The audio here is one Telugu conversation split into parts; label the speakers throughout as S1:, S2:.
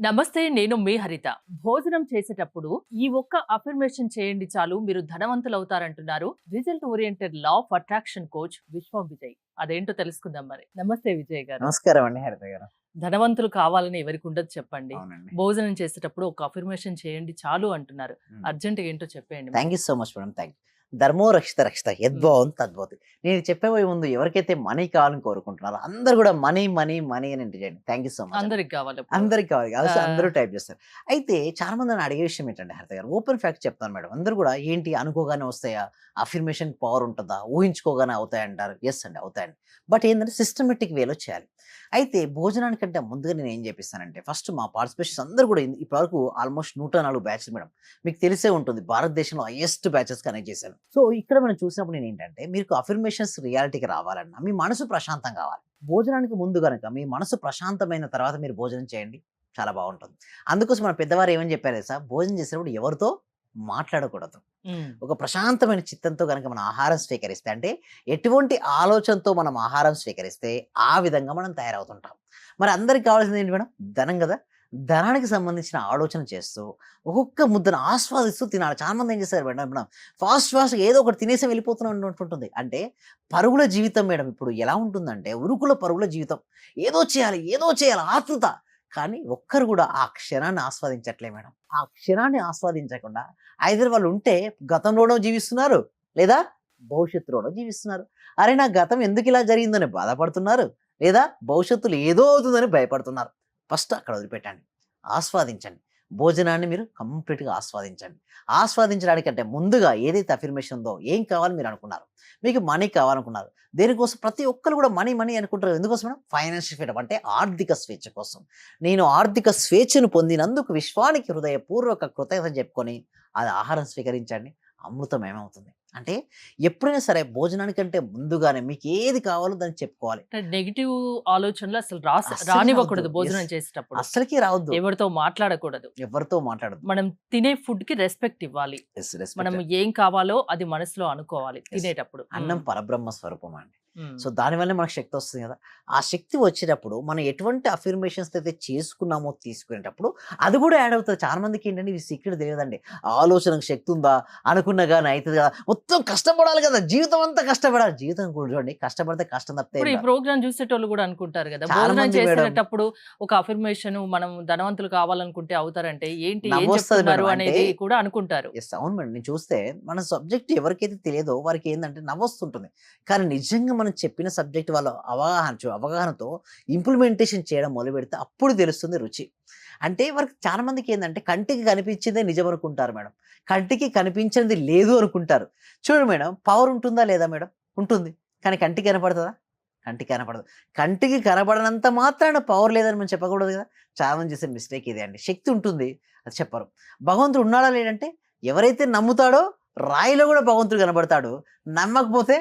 S1: నమస్తే, నేను మీ హరిత. భోజనం చేసేటప్పుడు ఈ ఒక్క అఫర్మేషన్ చేయండి చాలు మీరు ధనవంతులవుతారంటున్నారు result oriented law of attraction coach Vishwam Vijay. అదేంటో తెలుసుకుందాం మరి. నమస్తే విజయ్ గారు.
S2: నమస్కారం అండి హరిత గారు.
S1: ధనవంతులు కావాలని ఎవరికి ఉండదు చెప్పండి.
S2: అవునండి.
S1: భోజనం చేసేటప్పుడు ఒక అఫర్మేషన్ చేయండి చాలు అంటున్నారు. అర్జెంట్ ఏంటో చెప్పండి.
S2: Thank you so much madam. Thank you. ధర్మో రక్షిత రక్షిత యద్భావం తద్భవతి. నేను చెప్పేవే ముందు ఎవరికైతే మనీ కావాలని కోరుకుంటున్నారో అందరు కూడా మనీ మనీ మనీ అని ఎంటర్ చేయండి. Thank you so much.
S1: అందరికి కావాలి.
S2: అందరికి కావాలి కాదు,
S1: ఆ.
S2: అందరూ టైప్ చేస్తారు. అయితే చాలా మంది నన్ను అడిగే విషయం ఏంటంటే హరిత గారు, ఓపెన్ ఫ్యాక్ట్ చెప్తాను మేడం. అందరూ కూడా ఏంటి అనుకోగానే వస్తాయా, అఫర్మేషన్ పవర్ ఉంటుందా, ఊహించుకోగానే అవుతాయంటారు. ఎస్ అండి, అవుతాయండి. బట్ ఏంటంటే సిస్టమేటిక్ వేలో చేయాలి. అయితే భోజనానికంటే ముందుగా నేను ఏం చేపిస్తానంటే ఫస్ట్ మా పార్టిసిపేషన్స్ అందరూ కూడా ఇప్పటివరకు ఆల్మోస్ట్ 104 బ్యాచెస్ మేడం. మీకు తెలిసే ఉంటుంది భారతదేశంలో హైయెస్ట్ బ్యాచెస్ కనెక్ట్ చేశాను. సో ఇక్కడ మనం చూసినప్పుడు నేను ఏంటంటే మీకు అఫర్మేషన్స్ రియాలిటీకి రావాలన్నా మీ మనసు ప్రశాంతం కావాలి. భోజనానికి ముందు కనుక మీ మనసు ప్రశాంతమైన తర్వాత మీరు భోజనం చేయండి, చాలా బాగుంటుంది. అందుకోసం మన పెద్దవారు ఏమని చెప్పారు తెలుసా, భోజనం చేసినప్పుడు ఎవరితో మాట్లాడకూడదు. ఒక ప్రశాంతమైన చిత్తంతో కనుక మనం ఆహారం స్వీకరిస్తే, అంటే ఎటువంటి ఆలోచనతో మనం ఆహారం స్వీకరిస్తే ఆ విధంగా మనం తయారవుతుంటాం. మరి అందరికి కావాల్సింది ఏంటి మేడం, ధనం కదా. ధనానికి సంబంధించిన ఆలోచన చేస్తూ ఒక్కొక్క ముద్దను ఆస్వాదిస్తూ తినాలి. చాలా మంది ఏం చేస్తారు మేడం, ఫాస్ట్ ఏదో ఒకటి తినేసి వెళ్ళిపోతున్నాం ఉంటుంది. అంటే పరుగుల జీవితం మేడం. ఇప్పుడు ఎలా ఉంటుందంటే ఉరుకుల పరుగుల జీవితం. ఏదో చేయాలి ఆతృత. కానీ ఒక్కరు కూడా ఆ క్షణాన్ని ఆస్వాదించట్లే మేడం. ఆ క్షణాన్ని ఆస్వాదించకుండా ఐదర్ వాళ్ళు ఉంటే గతంలోనో జీవిస్తున్నారు, లేదా భవిష్యత్తులోనో జీవిస్తున్నారు. అరే నా గతం ఎందుకు ఇలా జరిగిందని బాధపడుతున్నారు, లేదా భవిష్యత్తులో ఏదో అవుతుందని భయపడుతున్నారు. ఫస్ట్ అక్కడ వదిలిపెట్టండి, ఆస్వాదించండి. భోజనాన్ని మీరు కంప్లీట్గా ఆస్వాదించండి. ఆస్వాదించడానికంటే ముందుగా ఏదైతే అఫర్మేషన్ ఉందో, ఏం కావాలి మీరు అనుకున్నారు, మీకు మనీ కావాలనుకున్నారు, దేనికోసం ప్రతి ఒక్కరు కూడా మనీ మనీ అనుకుంటారు. ఎందుకోసం మేడం, ఫైనాన్షియల్ ఫ్రీడమ్ అంటే ఆర్థిక స్వేచ్ఛ కోసం. నేను ఆర్థిక స్వేచ్ఛను పొందినందుకు విశ్వానికి హృదయపూర్వక కృతజ్ఞత చెప్పుకొని అది ఆహారం స్వీకరించండి, అమృతం ఏమవుతుంది. అంటే ఎప్పుడైనా సరే భోజనానికంటే ముందుగానే మీకు ఏది కావాలో దాన్ని చెప్పుకోవాలి.
S1: నెగిటివ్ ఆలోచనలు అసలు
S2: అస్సలు
S1: రానివ్వకూడదు.
S2: రావద్దు.
S1: భోజనం
S2: Yes.
S1: చేసేటప్పుడు
S2: అస్సలకి రావద్దు,
S1: ఎవరితో మాట్లాడకూడదు.
S2: ఎవరితో మాట్లాడదు.
S1: మనం తినే ఫుడ్ కి రెస్పెక్ట్ ఇవ్వాలి. మనం ఏం కావాలో అది మనసులో అనుకోవాలి తినేటప్పుడు.
S2: అన్నం పరబ్రహ్మ స్వరూపం అండి.
S1: మ్మ్.
S2: సో దానివల్ల మనకు శక్తి వస్తుంది కదా. ఆ శక్తి వచ్చేటప్పుడు మనం ఎటువంటి అఫర్మేషన్స్ అయితే చేసుకున్నామో తీసుకునేటప్పుడు అది కూడా యాడ్ అవుతుంది. చాలా మందికి ఏంటంటే ఇవి సీక్రెట్ తెలియదండి. ఆలోచనకు శక్తి ఉందా, అనుకున్నా కానీ అవుతుంది కదా, మొత్తం కష్టపడాలి కదా, జీవితం అంతా కష్టపడాలి. జీవితం కూడా చూడండి, కష్టపడితే కష్టం తప్పితే
S1: ఇప్పుడు ఈ ప్రోగ్రామ్ చూసేటోళ్ళు కూడా అనుకుంటారు కదా,
S2: చాలా
S1: భోజనం
S2: మంది మేడం.
S1: చేసేటప్పుడు ఒక అఫర్మేషన్ మనం ధనవంతులు కావాలనుకుంటే అవుతారంటే ఏంటి, ఏం
S2: నవ్వొస్తది
S1: చెప్తున్నారు
S2: మేడం.
S1: అనేది
S2: అంటే
S1: కూడా అనుకుంటారు.
S2: ఎస్, అవును మేడం. నేను చూస్తే మన సబ్జెక్ట్ ఎవరికైతే తెలియదో వారికి ఏంటంటే నవ్వొస్తుంటుంది. కానీ నిజంగా మనం చెప్పిన సబ్జెక్ట్ వాళ్ళ అవగాహనతో ఇంప్లిమెంటేషన్ చేయడం మొదలు పెడితే అప్పుడు తెలుస్తుంది రుచి. అంటే వారికి చాలా మందికి ఏంటంటే కంటికి కనిపించిందే నిజం అనుకుంటారు మేడం, కంటికి కనిపించింది లేదు అనుకుంటారు. చూడు మేడం, పవర్ ఉంటుందా లేదా మేడం, ఉంటుంది. కానీ కంటికి కనపడుతుందా, కంటికి కనపడదు. కంటికి కనపడనంత మాత్రాన పవర్ లేదని మనం చెప్పకూడదు కదా. చాలా మంది చేసే మిస్టేక్ ఇదే అండి. శక్తి ఉంటుంది, అది చెప్పరు. భగవంతుడు ఉన్నాడా లేడంటే, ఎవరైతే నమ్ముతాడో రాయిలో కూడా భగవంతుడు కనబడతాడు. నమ్మకపోతే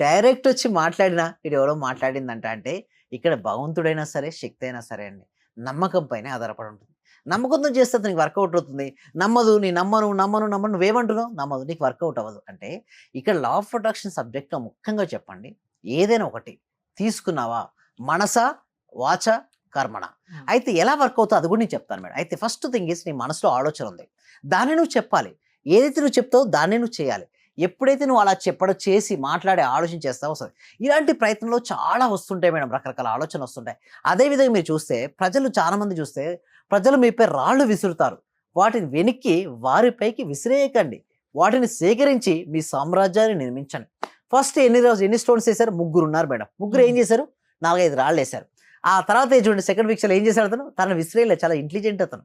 S2: డైరెక్ట్ వచ్చి మాట్లాడినా ఇది ఎవరో మాట్లాడిందంట అంటే ఇక్కడ భగవంతుడైనా సరే శక్తి అయినా సరే అండి నమ్మకం పైన ఆధారపడి ఉంటుంది. నమ్మకంతో చేస్తే నీకు వర్కౌట్ అవుతుంది. నమ్మదు, నీ నమ్మను నువ్వేమంటున్నావు, నమ్మదు, నీకు వర్కౌట్ అవ్వదు. అంటే ఇక్కడ లా ఆఫ్ అట్రాక్షన్ సబ్జెక్ట్లో ముఖ్యంగా చెప్పండి, ఏదైనా ఒకటి తీసుకున్నావా, మనసా వాచ కర్మణ, అయితే ఎలా వర్క్ అవుతుందో అది కూడా నేను చెప్తాను మేడం. అయితే ఫస్ట్ థింగ్ ఈస్, నీ మనసులో ఆలోచన ఉంది, దాన్ని నువ్వు చెప్పాలి. ఏదైతే నువ్వు చెప్తావో దాన్ని నువ్వు చేయాలి. ఎప్పుడైతే నువ్వు అలా చెప్పడం చేసి మాట్లాడే ఆలోచన చేస్తావో వస్తుంది. ఇలాంటి ప్రయత్నంలో చాలా వస్తుంటాయి మేడం, రకరకాల ఆలోచనలు వస్తుంటాయి. అదేవిధంగా మీరు చూస్తే చాలా మంది చూస్తే ప్రజలు మీపై రాళ్ళు విసురుతారు. వాటిని వెనక్కి వారిపైకి విసిరేయకండి, వాటిని సేకరించి మీ సామ్రాజ్యాన్ని నిర్మించండి. ఫస్ట్ ఎన్ని స్టోన్స్ వేశారు, ముగ్గురు ఉన్నారు మేడం. ముగ్గురు ఏం చేశారు, 4-5 రాళ్ళు వేశారు. ఆ తర్వాత చూడండి సెకండ్ పిక్చర్లో ఏం చేశాడు, అతను తన విసిరేయలే, చాలా ఇంటెలిజెంట్ అతను.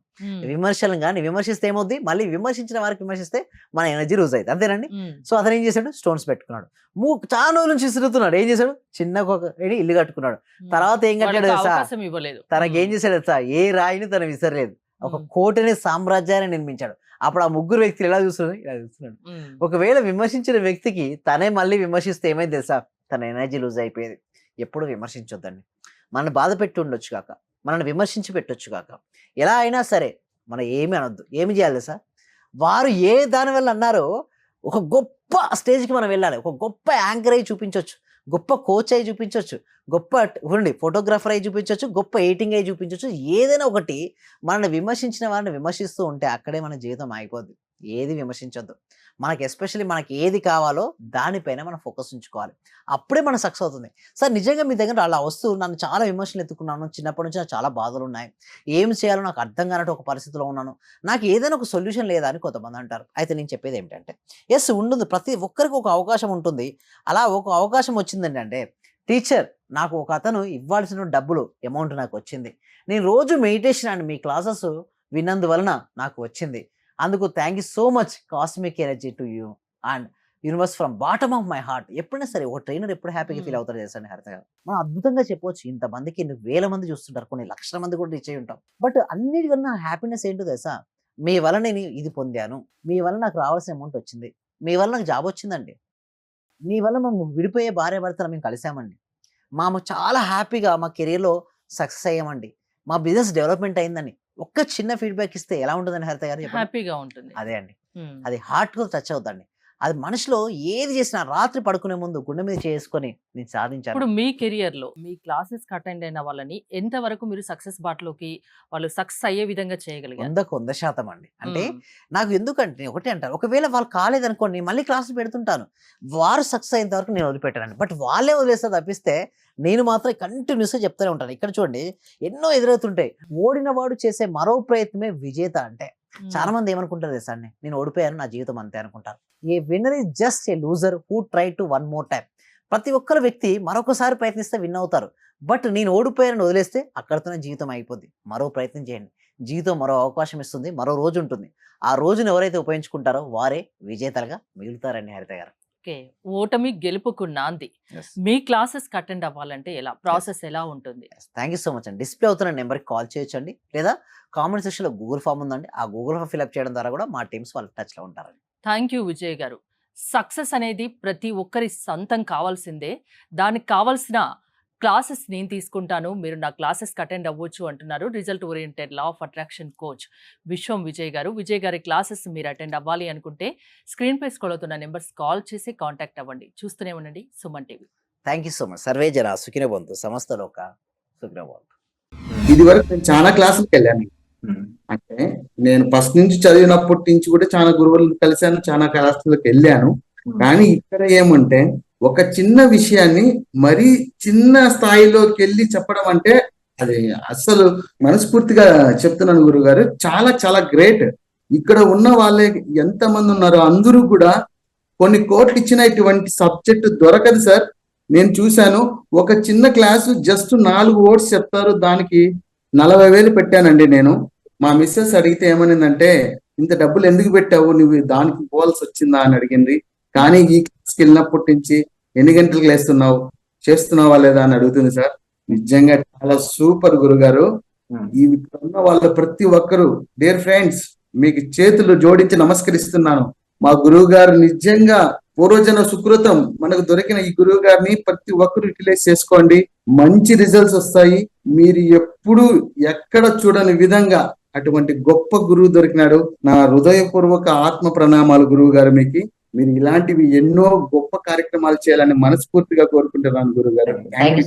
S2: విమర్శలను కానీ విమర్శిస్తే ఏమవుద్ది, మళ్ళీ విమర్శించిన వారికి విమర్శిస్తే మన ఎనర్జీ లూజ్ అవుతుంది, అంతేనండి. సో అతను ఏం చేశాడు, స్టోన్స్ పెట్టుకున్నాడు. చాలా రోజుల నుంచి విసురుతున్నాడు. ఏం చేశాడు, చిన్నగా ఒక ఇల్లు కట్టుకున్నాడు. తర్వాత ఏం కట్టాడు
S1: అవకాశం ఇవ్వలేదు.
S2: తనకి ఏం చేశాడు సార్, ఏ రాయిని తను విసరలేదు, ఒక కోటని సామ్రాజ్యాన్ని నిర్మించాడు. అప్పుడు ఆ ముగ్గురు వ్యక్తులు ఎలా చూస్తున్నాడు, ఇలా చూస్తున్నాడు. ఒకవేళ విమర్శించిన వ్యక్తికి తనే మళ్ళీ విమర్శిస్తే ఏమైంది తెలుసా, తన ఎనర్జీ లూజ్ అయిపోయేది. ఎప్పుడు విమర్శించొద్దండి. మనల్ని బాధ పెట్టి ఉండొచ్చు కాక, మనల్ని విమర్శించి పెట్టొచ్చు కాక, ఎలా అయినా సరే మనం ఏమి అనొద్దు. ఏమి చేయాలి తెలుసా, వారు ఏ దాని వల్ల అన్నారో ఒక గొప్ప స్టేజ్కి మనం వెళ్ళాలి, ఒక గొప్ప యాంకర్ అయి చూపించవచ్చు. గొప్ప కోచ్ అయి చూపించొచ్చు, గొప్ప చూడండి ఫోటోగ్రాఫర్ అయి చూపించొచ్చు, గొప్ప ఎడిటింగ్ అయి చూపించొచ్చు. ఏదైనా ఒకటి మనల్ని విమర్శించిన వారిని విమర్శిస్తూ ఉంటే అక్కడే మన జీవితం ఆగిపోద్ది. ఏది విమర్శించొద్దు. మనకి ఎస్పెషల్లీ మనకి ఏది కావాలో దానిపైన మనం ఫోకస్ ఉంచుకోవాలి. అప్పుడే మనం సక్సెస్ అవుతుంది. సార్ నిజంగా మీ దగ్గర అలా వస్తూ నన్ను చాలా విమర్శలు ఎత్తుకున్నాను. చిన్నప్పటి నుంచి నాకు చాలా బాధలున్నాయి. ఏం చేయాలో నాకు అర్థం కానట్టు ఒక పరిస్థితిలో ఉన్నాను. నాకు ఏదైనా ఒక సొల్యూషన్ లేదా అని కొంతమంది అంటారు. అయితే నేను చెప్పేది ఏమిటంటే యెస్ ఉంటుంది. ప్రతి ఒక్కరికి ఒక అవకాశం ఉంటుంది. అలా ఒక అవకాశం వచ్చిందేంటంటే టీచర్ నాకు ఒక అతను ఇవ్వాల్సిన డబ్బులు అమౌంట్ నాకు వచ్చింది. నేను రోజు మెడిటేషన్ అండ్ మీ క్లాసెస్ విన్నందువలన నాకు వచ్చింది. అందుకు thank you so much cosmic energy to you and universe from bottom of my heart. ఎప్పుడైనా సరే ఒక ట్రైనర్ ఎప్పుడు హ్యాపీగా ఫీల్ అవుతారు చేసండి హరిత గారు. మనం అద్భుతంగా చెప్పవచ్చు. ఇంతమందికి ఎన్ని వేల మంది చూస్తుంటారు, కొన్ని లక్షల మంది కూడా రీచ్ అయి ఉంటాం. బట్ అన్నిటికన్నా హ్యాపీనెస్ ఏంటో తెలుసా, మీ వల్ల నేను ఇది పొందాను, మీ వల్ల నాకు రావాల్సిన అమౌంట్ వచ్చింది, మీ వల్ల నాకు జాబ్ వచ్చిందండి, మీ వల్ల మేము విడిపోయే భార్య భర్తలు మేము కలిసామండి, మేము చాలా హ్యాపీగా మా కెరీర్లో సక్సెస్ అయ్యామండి, మా బిజినెస్ డెవలప్మెంట్ అయిందని ఒక్క చిన్న ఫీడ్బ్యాక్ ఇస్తే ఎలా ఉంటుందండి హరిత గారు చెప్పండి?
S1: హ్యాపీగా ఉంటుంది.
S2: అదే అండి. అది హార్ట్‌కు టచ్ అవుద్దండి. అది మనిషిలో ఏది చేసినా రాత్రి పడుకునే ముందు గుండె మీద చేసుకొని నేను సాధించాను.
S1: ఇప్పుడు మీ కెరియర్‌లో మీ క్లాసెస్‌కి అటెండ్ అయిన వాళ్ళని ఎంతవరకు మీరు సక్సెస్ బాటలోకి వాళ్ళు సక్సెస్ అయ్యే విధంగా చేయగలిగారు?
S2: 100కు 100% అండి. అంటే
S1: హ్మ్.
S2: నాకు ఎందుకంటే ఒకటే అంటారు. ఒకవేళ వాళ్ళు కాలేదనుకోండి మళ్ళీ క్లాసులు పెడుతుంటాను. వారు సక్సెస్ అయ్యేంత వరకు నేను వదిలిపెట్టానండి. బట్ వాళ్ళే వదిలేస్తే తప్పిస్తే నేను మాత్రం కంటిన్యూస్‌గా చెప్తూనే ఉంటాను. ఇక్కడ చూడండి ఎన్నో ఎదురవుతుంటాయి. ఓడిన వాడు చేసే మరో ప్రయత్నమే విజేత అంటే. చాలా
S1: హ్మ్.
S2: మంది ఏమనుకుంటారు తెలుసా అండి, నేను ఓడిపోయాను నా జీవితం అంతే అనుకుంటారు. A winner is just a loser who try to one more time. ప్రతి ఒక్కరు వ్యక్తి మరొకసారి ప్రయత్నిస్తే విన్ అవుతారు. బట్ నేను ఓడిపోయానని వదిలేస్తే అక్కడితోనే జీవితం అయిపోద్ది. మరో ప్రయత్నం చేయండి. జీవితం మరో అవకాశం ఇస్తుంది. మరో రోజు ఉంటుంది. ఆ రోజును ఎవరైతే ఉపయోగించుకుంటారో వారే విజేతలుగా మిగులుతారండి హరిత గారు.
S1: ఓకే. ఓటమి గెలుపుకు నాంది. మీ క్లాసెస్‌కి అటెండ్ అవ్వాలంటే ఎలా? ప్రాసెస్ ఎలా ఉంటుంది?
S2: థ్యాంక్ యూ సో మచ్ అండి. డిస్‌ప్లే అవుతున్న నెంబర్‌కి కాల్ చేయొచ్చండి. లేదా కామెంట్ సెక్షన్‌లో గూగుల్ ఫామ్ ఉందండి. ఆ గూగుల్ ఫామ్ ఫిలప్ చేయడం ద్వారా కూడా మా టీమ్స్ వాళ్ళ టచ్‌లో ఉంటారండి.
S1: థ్యాంక్ యూ విజయ్ గారు. సక్సెస్ అనేది ప్రతి ఒక్కరి సొంతం కావాల్సిందే. దానికి కావాల్సిన క్లాసెస్ నేను తీసుకుంటాను. మీరు నా క్లాసెస్‌కి అటెండ్ అవ్వచ్చు అంటున్నారు. Result oriented law of attraction coach Vishwam Vijay గారు. విజయ్ గారి క్లాసెస్ మీరు అటెండ్ అవ్వాలి అనుకుంటే స్క్రీన్‌పై స్క్రోల్ అవుతున్న నెంబర్స్ కాల్ చేసి కాంటాక్ట్ అవ్వండి. చూస్తూనే ఉండండి Suman TV.
S2: Thank you so much. Survey జన సుఖినో భవంతు. సమస్త లోక సుఖినో భవంతు.
S3: ఇదివరకు నేను చాలా క్లాసులకు వెళ్ళాను. అంటే నేను ఫస్ట్ నుంచి చదివినప్పటి నుంచి కూడా చాలా గురువులను కలిశాను, చాలా క్లాసులకు వెళ్ళాను. కానీ ఇక్కడ ఏమంటే ఒక చిన్న విషయాన్ని మరీ చిన్న స్థాయిలోకి వెళ్ళి చెప్పడం అంటే అది అస్సలు మనస్ఫూర్తిగా చెప్తున్నాను గురుగారు. చాలా చాలా గ్రేట్. ఇక్కడ ఉన్న వాళ్ళే ఎంతమంది ఉన్నారో అందరూ కూడా కొన్ని కోట్లు ఇచ్చిన ఇటువంటి సబ్జెక్ట్ దొరకదు సార్. నేను చూశాను. ఒక చిన్న క్లాసు జస్ట్ 4 వర్డ్స్ చెప్తారు, దానికి 40,000 పెట్టానండి నేను. మా మిస్సెస్ అడిగితే ఏమనిందంటే, ఇంత డబ్బులు ఎందుకు పెట్టావు, నువ్వు దానికి పోవాల్సి వచ్చిందా అని అడిగింది. కానీ ఈ క్లాస్కి వెళ్ళినప్పటి నుంచి ఎన్ని గంటలకు లేస్తున్నావు, చేస్తున్నావా లేదా అని అడుగుతుంది సార్. నిజంగా చాలా సూపర్ గురుగారు. ఈ ఉన్న వాళ్ళ ప్రతి ఒక్కరు డియర్ ఫ్రెండ్స్ మీకు చేతులు జోడించి నమస్కరిస్తున్నాను. మా గురువు గారు నిజంగా పూర్వజన సుకృతం మనకు దొరికిన ఈ గురువు గారిని ప్రతి ఒక్కరు యూటిలైజ్ చేసుకోండి. మంచి రిజల్ట్స్ వస్తాయి. మీరు ఎప్పుడు ఎక్కడ చూడని విధంగా అటువంటి గొప్ప గురువు దొరికినాడు. నా హృదయపూర్వక ఆత్మ ప్రణామాలు గురువు గారు మీకు. మీరు ఇలాంటివి ఎన్నో గొప్ప కార్యక్రమాలు చేయాలని మనస్ఫూర్తిగా కోరుకుంటున్నాను గురువు గారు. Thank you.